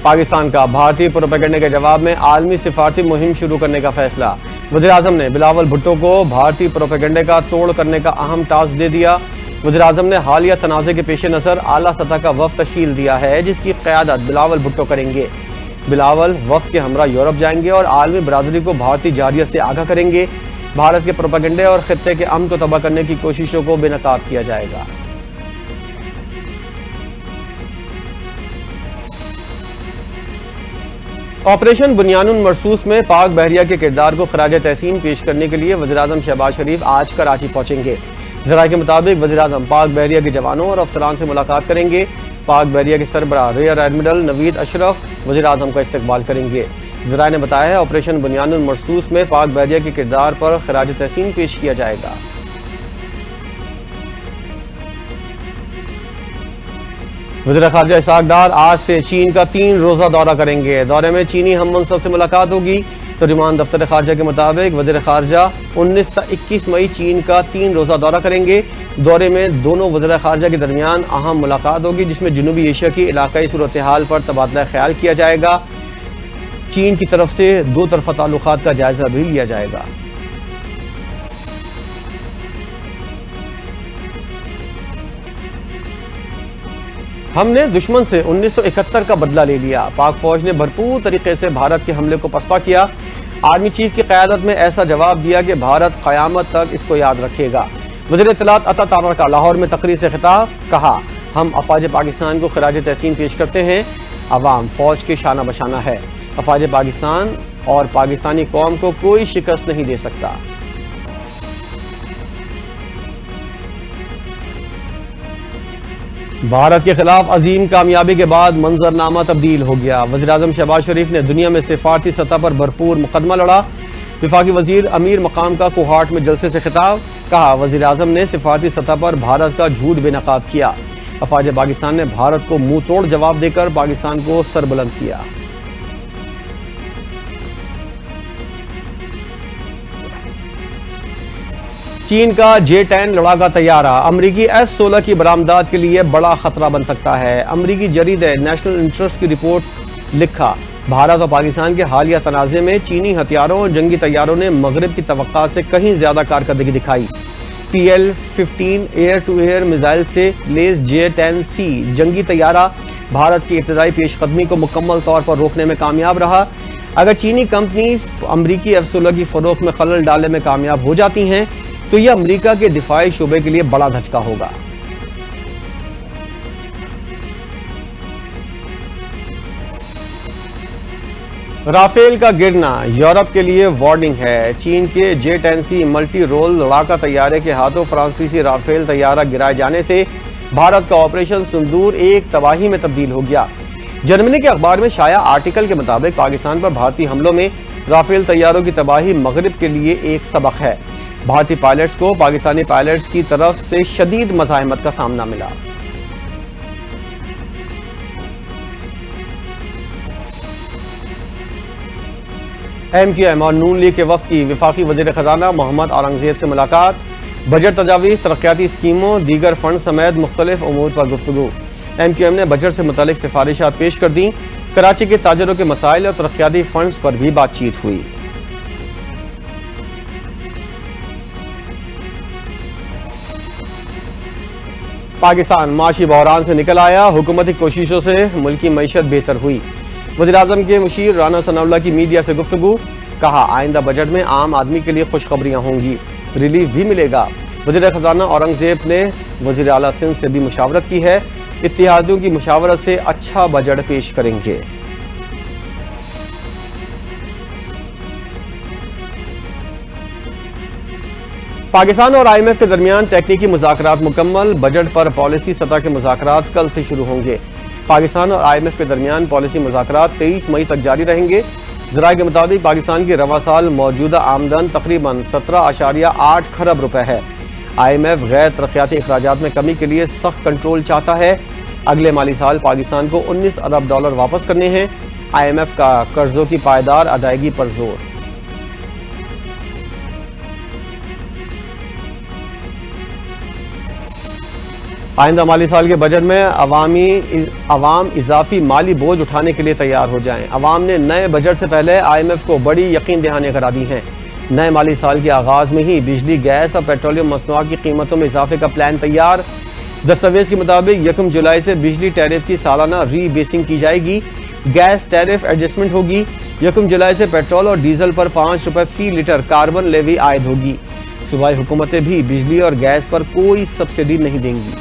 پاکستان کا بھارتی پروپیگنڈے کے جواب میں عالمی سفارتی مہم شروع کرنے کا فیصلہ۔ وزیراعظم نے بلاول بھٹو کو بھارتی پروپیگنڈے کا توڑ کرنے کا اہم ٹاسک دے دیا۔ وزیراعظم نے حالیہ تنازع کے پیش نظر اعلیٰ سطح کا وفد تشکیل دیا ہے، جس کی قیادت بلاول بھٹو کریں گے۔ بلاول وفد کے ہمراہ یورپ جائیں گے اور عالمی برادری کو بھارتی جارحیت سے آگاہ کریں گے۔ بھارت کے پروپیگنڈے اور خطے کے امن کو تباہ کرنے کی کوششوں کو بے نقاب کیا جائے گا۔ آپریشن بنیان مرصوص میں پاک بحریہ کے کردار کو خراج تحسین پیش کرنے کے لیے وزیراعظم شہباز شریف آج کراچی پہنچیں گے۔ ذرائع کے مطابق وزیراعظم پاک بحریہ کے جوانوں اور افسران سے ملاقات کریں گے۔ پاک بحریہ کے سربراہ ریئر ایڈمرل نوید اشرف وزیراعظم کا استقبال کریں گے۔ ذرائع نے بتایا ہے آپریشن بنیان مرصوص میں پاک بحریہ کے کردار پر خراج تحسین پیش کیا جائے گا۔ وزیر خارجہ اسحاق ڈار آج سے چین کا 3 روزہ دورہ کریں گے۔ دورے میں چینی ہم منصب سے ملاقات ہوگی۔ ترجمان دفتر خارجہ کے مطابق وزیر خارجہ 19 تا 21 مئی چین کا 3 روزہ دورہ کریں گے۔ دورے میں دونوں وزراء خارجہ کے درمیان اہم ملاقات ہوگی، جس میں جنوبی ایشیا کی علاقائی صورتحال پر تبادلہ خیال کیا جائے گا۔ چین کی طرف سے 2 طرفہ تعلقات کا جائزہ بھی لیا جائے گا۔ ہم نے دشمن سے 1971 کا بدلہ لے لیا۔ پاک فوج نے بھرپور طریقے سے بھارت کے حملے کو پسپا کیا۔ آرمی چیف کی قیادت میں ایسا جواب دیا کہ بھارت قیامت تک اس کو یاد رکھے گا۔ وزیر اطلاعات عطا تارڑ کا لاہور میں تقریر سے خطاب، کہا ہم افواج پاکستان کو خراج تحسین پیش کرتے ہیں۔ عوام فوج کے شانہ بشانہ ہے۔ افواج پاکستان اور پاکستانی قوم کو کوئی شکست نہیں دے سکتا۔ بھارت کے خلاف عظیم کامیابی کے بعد منظرنامہ تبدیل ہو گیا۔ وزیراعظم شہباز شریف نے دنیا میں سفارتی سطح پر بھرپور مقدمہ لڑا۔ وفاقی وزیر امیر مقام کا کوہاٹ میں جلسے سے خطاب، کہا وزیراعظم نے سفارتی سطح پر بھارت کا جھوٹ بے نقاب کیا۔ افواج پاکستان نے بھارت کو منہ توڑ جواب دے کر پاکستان کو سربلند کیا۔ چین کا J-10 لڑاکا طیارہ امریکی F-16 کی برآمدات کے لیے بڑا خطرہ بن سکتا ہے۔ امریکی جریدے نیشنل انٹرسٹ کی رپورٹ لکھا، بھارت اور پاکستان کے حالیہ تنازع میں چینی ہتھیاروں اور جنگی طیاروں نے مغرب کی توقع سے کہیں زیادہ کارکردگی دکھائی۔ PL-15 year to year missile سے لیس J-10C جنگی طیارہ بھارت کی ابتدائی پیش قدمی کو مکمل طور پر روکنے میں کامیاب رہا۔ اگر چینی کمپنیز امریکی F-16 کی فروخت میں خلل ڈالنے میں کامیاب ہو جاتی ہیں تو یہ امریکہ کے دفاعی شعبے کے لیے بڑا دھچکا ہوگا۔ رافیل کا گرنا یورپ کے لیے وارننگ ہے۔ چین کے J-10C ملٹی رول لڑاکا طیارے کے ہاتھوں فرانسیسی رافیل طیارہ گرائے جانے سے بھارت کا آپریشن سندور ایک تباہی میں تبدیل ہو گیا۔ جرمنی کے اخبار میں شائع آرٹیکل کے مطابق پاکستان پر بھارتی حملوں میں رافیل طیاروں کی تباہی مغرب کے لیے ایک سبق ہے۔ بھارتی پائلٹس کو پاکستانی پائلٹس کی طرف سے شدید مزاحمت کا سامنا ملا۔ MQM اور نون لیگ کے وفد کی وفاقی وزیر خزانہ محمد اورنگزیب سے ملاقات، بجٹ تجاویز، ترقیاتی اسکیموں، دیگر فنڈ سمیت مختلف امور پر گفتگو۔ MQM نے بجٹ سے متعلق سفارشات پیش کر دیں۔ کراچی کے تاجروں کے مسائل اور ترقیاتی فنڈز پر بھی بات چیت ہوئی۔ پاکستان معاشی بحران سے نکل آیا، حکومتی کوششوں سے ملکی معیشت بہتر ہوئی۔ وزیراعظم کے مشیر رانا ثناء اللہ کی میڈیا سے گفتگو، کہا آئندہ بجٹ میں عام آدمی کے لیے خوشخبریاں ہوں گی، ریلیف بھی ملے گا۔ وزیر خزانہ اورنگزیب نے وزیر اعلیٰ سندھ سے بھی مشاورت کی ہے، اتحادیوں کی مشاورت سے اچھا بجٹ پیش کریں گے۔ پاکستان اور IMF کے درمیان تکنیکی مذاکرات مکمل، بجٹ پر پالیسی سطح کے مذاکرات کل سے شروع ہوں گے۔ پاکستان اور IMF کے درمیان پالیسی مذاکرات 23 مئی تک جاری رہیں گے۔ ذرائع کے مطابق پاکستان کی رواں سال موجودہ آمدن تقریباً 17.8 کھرب روپے ہے۔ IMF غیر ترقیاتی اخراجات میں کمی کے لیے سخت کنٹرول چاہتا ہے۔ اگلے مالی سال پاکستان کو 19 ارب ڈالر واپس کرنے ہیں۔ IMF کا قرضوں کی پائیدار ادائیگی پر زور۔ آئندہ مالی سال کے بجٹ میں عوام اضافی مالی بوجھ اٹھانے کے لیے تیار ہو جائیں۔ عوام نے نئے بجٹ سے پہلے IMF کو بڑی یقین دہانیاں کرا دی ہیں۔ نئے مالی سال کے آغاز میں ہی بجلی، گیس اور پیٹرولیم مصنوعات کی قیمتوں میں اضافے کا پلان تیار۔ دستاویز کے مطابق 1 جولائی سے بجلی ٹیرف کی سالانہ ری بیسنگ کی جائے گی۔ گیس ٹیرف ایڈجسٹمنٹ ہوگی۔ 1 جولائی سے پیٹرول اور ڈیزل پر 5 روپے فی لیٹر کاربن لیوی عائد ہوگی۔ صوبائی حکومتیں بھی بجلی اور گیس پر کوئی سبسڈی نہیں دیں گی۔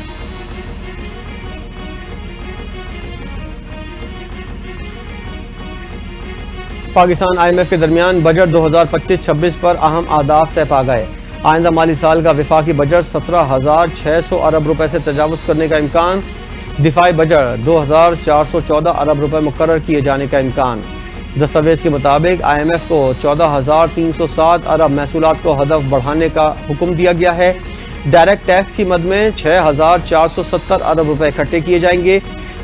پاکستان IMF کے درمیان بجٹ 2025-26 پر اہم اہداف طے پا گئے۔ آئندہ مالی سال کا وفاقی بجٹ 17,600 ارب روپے سے تجاوز کرنے کا امکان۔ دفاعی بجٹ 2,414 ارب روپے مقرر کیے جانے کا امکان۔ دستاویز کے مطابق IMF کو 14,307 ارب محصولات کو ہدف بڑھانے کا حکم دیا گیا ہے۔ ڈائریکٹ ٹیکس کی مد میں 6,470 ارب روپے اکٹھے کیے جائیں گے۔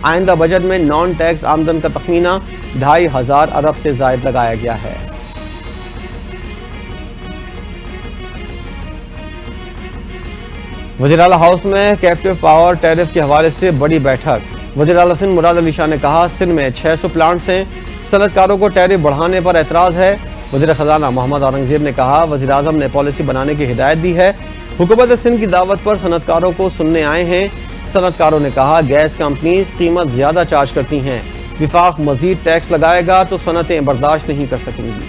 آئندہ بجٹ میں نان ٹیکس آمدن کا تخمینہ 2,500 ارب سے زائد لگایا گیا ہے۔ وزیراعلیٰ ہاؤس میں کیپٹیو پاور ٹیرف کے حوالے سے بڑی بیٹھک۔ وزیراعلیٰ سندھ مراد علی شاہ نے کہا سندھ میں 600 پلانٹس ہیں، صنعت کاروں کو ٹیرف بڑھانے پر اعتراض ہے۔ وزیر خزانہ محمد اورنگزیب نے کہا وزیر اعظم نے پالیسی بنانے کی ہدایت دی ہے، حکومت سندھ کی دعوت پر صنعت کاروں کو سننے آئے ہیں۔ صنعت کاروں نے کہا گیس کمپنیز قیمت زیادہ چارج کرتی ہیں، وفاق مزید ٹیکس لگائے گا تو صنعتیں برداشت نہیں کر سکیں گی۔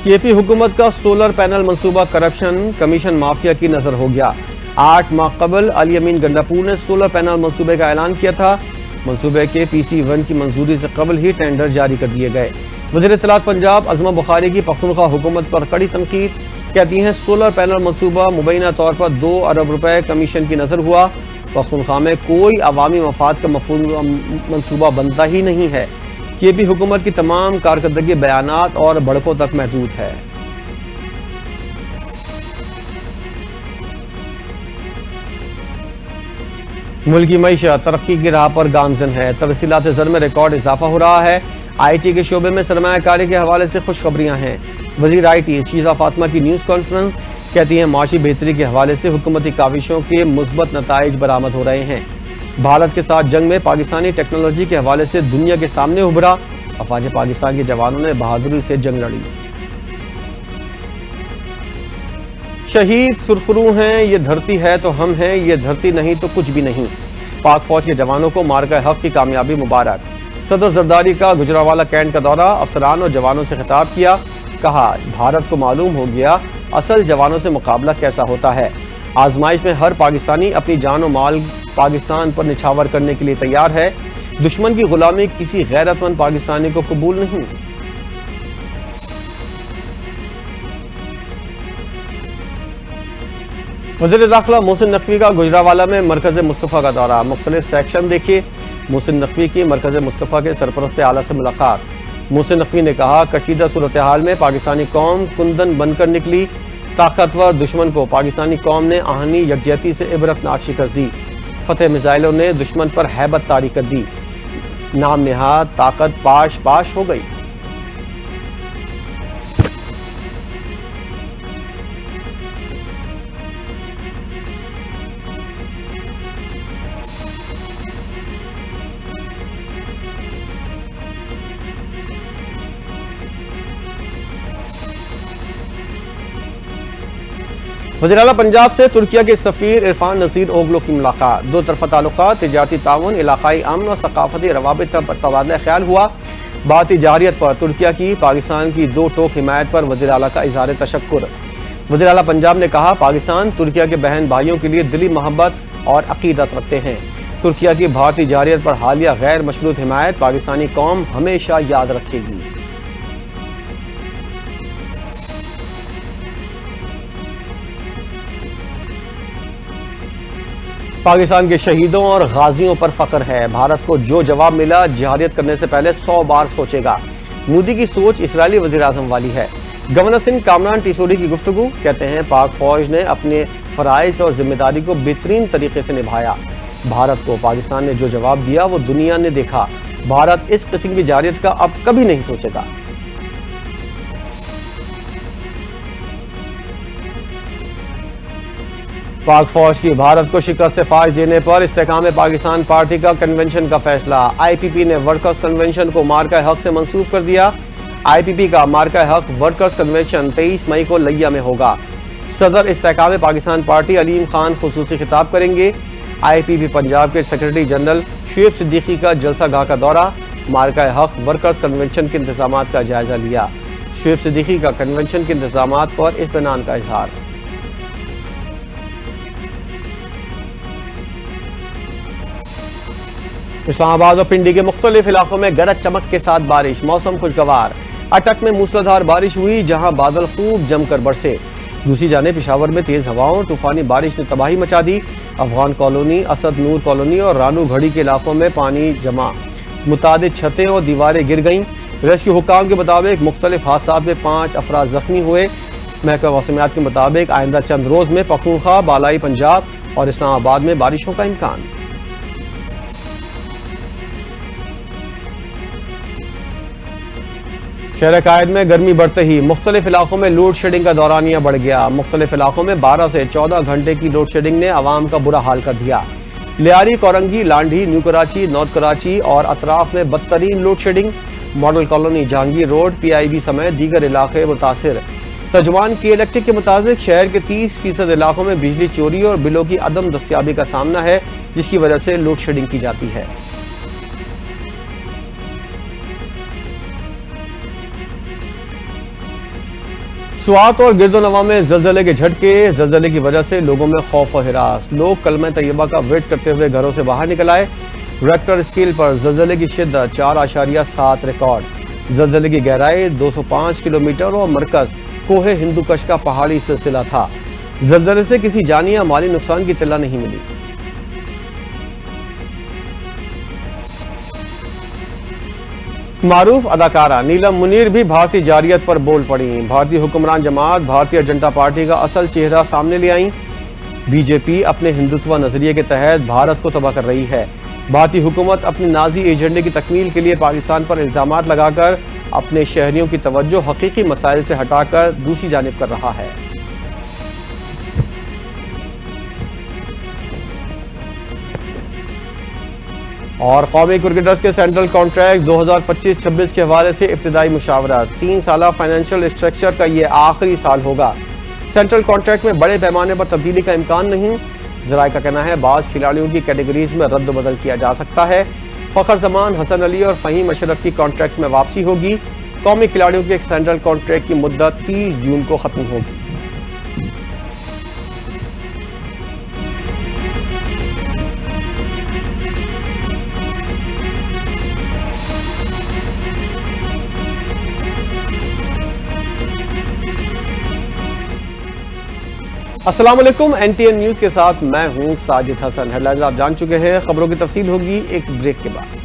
KP حکومت کا سولر پینل منصوبہ کرپشن کمیشن مافیا کی نظر ہو گیا۔ 8 ماہ قبل علی امین گنڈاپور نے سولر پینل منصوبے کا اعلان کیا تھا۔ منصوبے کے PC1 کی منظوری سے قبل ہی ٹینڈر جاری کر دیے گئے۔ وزیر اطلاعات پنجاب عظمہ بخاری کی پختونخوا حکومت پر کڑی تنقید، کہتی ہیں سولر پینل منصوبہ مبینہ طور پر 2 ارب روپے کمیشن کی نظر ہوا۔ پختونخوا میں کوئی عوامی مفاد کا منصوبہ بنتا ہی نہیں ہے۔ KP حکومت کی تمام کارکردگی بیانات اور بڑکوں تک محدود ہے۔ ملکی معیشت ترقی کی راہ پر گامزن ہے، ترسیلات زر میں ریکارڈ اضافہ ہو رہا ہے۔ IT کے شعبے میں سرمایہ کاری کے حوالے سے خوشخبریاں ہیں۔ وزیر IT شیزہ فاطمہ کی نیوز کانفرنس، کہتی ہیں معاشی بہتری کے حوالے سے حکومتی کاوشوں کے مثبت نتائج برآمد ہو رہے ہیں۔ بھارت کے ساتھ جنگ میں پاکستانی ٹیکنالوجی کے حوالے سے دنیا کے سامنے ابھرا، افواج پاکستان کے جوانوں نے بہادری سے جنگ لڑی۔ شہید سرخرو ہیں، یہ دھرتی ہے تو ہم ہیں، یہ دھرتی نہیں تو کچھ بھی نہیں۔ پاک فوج کے جوانوں کو مارکہ حق کی کامیابی مبارک۔ صدر زرداری کا گجرانوالہ کینٹ کا دورہ، افسران اور جوانوں سے خطاب کیا، کہا بھارت کو معلوم ہو گیا اصل جوانوں سے مقابلہ کیسا ہوتا ہے۔ آزمائش میں ہر پاکستانی اپنی جان و مال پاکستان پر نچھاور کرنے کے لیے تیار ہے۔ دشمن کی غلامی کسی غیرت مند پاکستانی کو قبول نہیں۔ وزیر داخلہ محسن نقوی کا گجرانوالہ میں مرکز مصطفیٰ کا دورہ، مختلف سیکشن دیکھیے۔ محسن نقوی کی مرکز مصطفیٰ کے سرپرست اعلیٰ سے ملاقات۔ محسن نقوی نے کہا کشیدہ صورتحال میں پاکستانی قوم کندن بن کر نکلی، طاقتور دشمن کو پاکستانی قوم نے آہنی یکجہتی سے عبرتناک شکست دی۔ فتح میزائلوں نے دشمن پر ہیبت طاری کر دی، نام نہاد طاقت پاش پاش ہو گئی۔ وزیراعلیٰ پنجاب سے ترکیہ کے سفیر عرفان نذیر اوگلو کی ملاقات، دو طرفہ تعلقات، تجارتی تعاون، علاقائی امن اور ثقافتی روابط پر تبادلہ خیال ہوا۔ بھارتی جارحیت پر ترکیہ کی پاکستان کی دو ٹوک حمایت پر وزیراعلیٰ کا اظہار تشکر۔ وزیراعلیٰ پنجاب نے کہا پاکستان ترکیہ کے بہن بھائیوں کے لیے دلی محبت اور عقیدت رکھتے ہیں۔ ترکیہ کی بھارتی جارحیت پر حالیہ غیر مشروط حمایت پاکستانی قوم ہمیشہ یاد رکھے گی۔ پاکستان کے شہیدوں اور غازیوں پر فخر ہے، بھارت کو جو جواب ملا جہادیت کرنے سے پہلے 100 بار سوچے گا۔ مودی کی سوچ اسرائیلی وزیر اعظم والی ہے۔ گورنر سنگھ کامران ٹیسوری کی گفتگو، کہتے ہیں پاک فوج نے اپنے فرائض اور ذمہ داری کو بہترین طریقے سے نبھایا۔ بھارت کو پاکستان نے جو جواب دیا وہ دنیا نے دیکھا۔ بھارت اس قسم کی جارحیت کا اب کبھی نہیں سوچے گا۔ پاک فوج کی بھارت کو شکست فاش دینے پر استحکام پاکستان پارٹی کا کنونشن کا فیصلہ۔ آئی پی پی نے ورکرز کنونشن کو مارکہ حق سے منسوخ کر دیا۔ آئی پی پی کا مارکہ حق ورکرز کنونشن 23 مئی کو لیا میں ہوگا۔ صدر استحکام پاکستان پارٹی علیم خان خصوصی خطاب کریں گے۔ آئی پی پی پنجاب کے سیکرٹری جنرل شعیب صدیقی کا جلسہ گاہ کا دورہ، مارکہ حق ورکرز کنونشن کے انتظامات کا جائزہ لیا۔ شعیب صدیقی کا کنونشن کے انتظامات پر اطمینان کا اظہار۔ اسلام آباد اور پنڈی کے مختلف علاقوں میں گرج چمک کے ساتھ بارش، موسم خوشگوار۔ اٹک میں موسلادھار بارش ہوئی جہاں بادل خوب جم کر برسے۔ دوسری جانب پشاور میں تیز ہواؤں اور طوفانی بارش نے تباہی مچا دی۔ افغان کالونی، اسد نور کالونی اور رانو گھڑی کے علاقوں میں پانی جمع، متعدد چھتیں اور دیواریں گر گئیں۔ ریسکیو حکام کے مطابق مختلف حادثات میں 5 افراد زخمی ہوئے۔ محکمہ موسمیات کے مطابق آئندہ چند روز میں پختونخوا، بالائی پنجاب اور اسلام آباد میں بارشوں کا امکان۔ شہر قائد میں گرمی بڑھتے ہی مختلف علاقوں میں لوڈ شیڈنگ کا دورانیہ بڑھ گیا۔ مختلف علاقوں میں 12 سے 14 گھنٹے کی لوڈ شیڈنگ نے عوام کا برا حال کر دیا۔ لیاری، کورنگی، لانڈھی، نیو کراچی، نارتھ کراچی اور اطراف میں بدترین load shedding. Model colony, Jahangir road, P I B سمیت دیگر علاقے متاثر۔ ترجمان کی الیکٹرک کے مطابق شہر کے 30% علاقوں میں بجلی چوری اور بلوں کی عدم دستیابی کا سامنا ہے، جس کی وجہ سے لوڈ شیڈنگ کی جاتی ہے۔ سوات اور گرد و نواح میں زلزلے کے جھٹکے، زلزلے کی وجہ سے لوگوں میں خوف و ہراس۔ لوگ کلمہ طیبہ کا ویٹ کرتے ہوئے گھروں سے باہر نکل آئے۔ ریکٹر اسکیل پر زلزلے کی شدت 4.7 ریکارڈ۔ زلزلے کی گہرائی 205 کلومیٹر اور مرکز کوہ ہندوکش کا پہاڑی سلسلہ تھا۔ زلزلے سے کسی جانی یا مالی نقصان کی اطلاع نہیں ملی۔ معروف اداکارہ نیلم منیر بھی بھارتی جارحیت پر بول پڑیں۔ بھارتی حکمران جماعت بھارتیہ جنتا پارٹی کا اصل چہرہ سامنے لے آئیں۔ بی جے پی اپنے ہندوتوا نظریے کے تحت بھارت کو تباہ کر رہی ہے۔ بھارتی حکومت اپنے نازی ایجنڈے کی تکمیل کے لیے پاکستان پر الزامات لگا کر اپنے شہریوں کی توجہ حقیقی مسائل سے ہٹا کر دوسری جانب کر رہا ہے۔ اور قومی کرکٹرز کے سینٹرل کانٹریکٹ 2025-26 کے حوالے سے ابتدائی مشاورت۔ 3 سالہ فائنینشل اسٹرکچر کا یہ آخری سال ہوگا۔ سینٹرل کانٹریکٹ میں بڑے پیمانے پر تبدیلی کا امکان نہیں۔ ذرائع کا کہنا ہے بعض کھلاڑیوں کی کیٹیگریز میں رد و بدل کیا جا سکتا ہے۔ فخر زمان، حسن علی اور فہیم اشرف کی کانٹریکٹ میں واپسی ہوگی۔ قومی کھلاڑیوں کے سینٹرل کانٹریکٹ کی مدت 30 جون کو ختم ہوگی۔ السلام علیکم، این ٹی این نیوز کے ساتھ میں ہوں ساجد حسن۔ ہیڈلائنز آپ جان چکے ہیں، خبروں کی تفصیل ہوگی ایک بریک کے بعد۔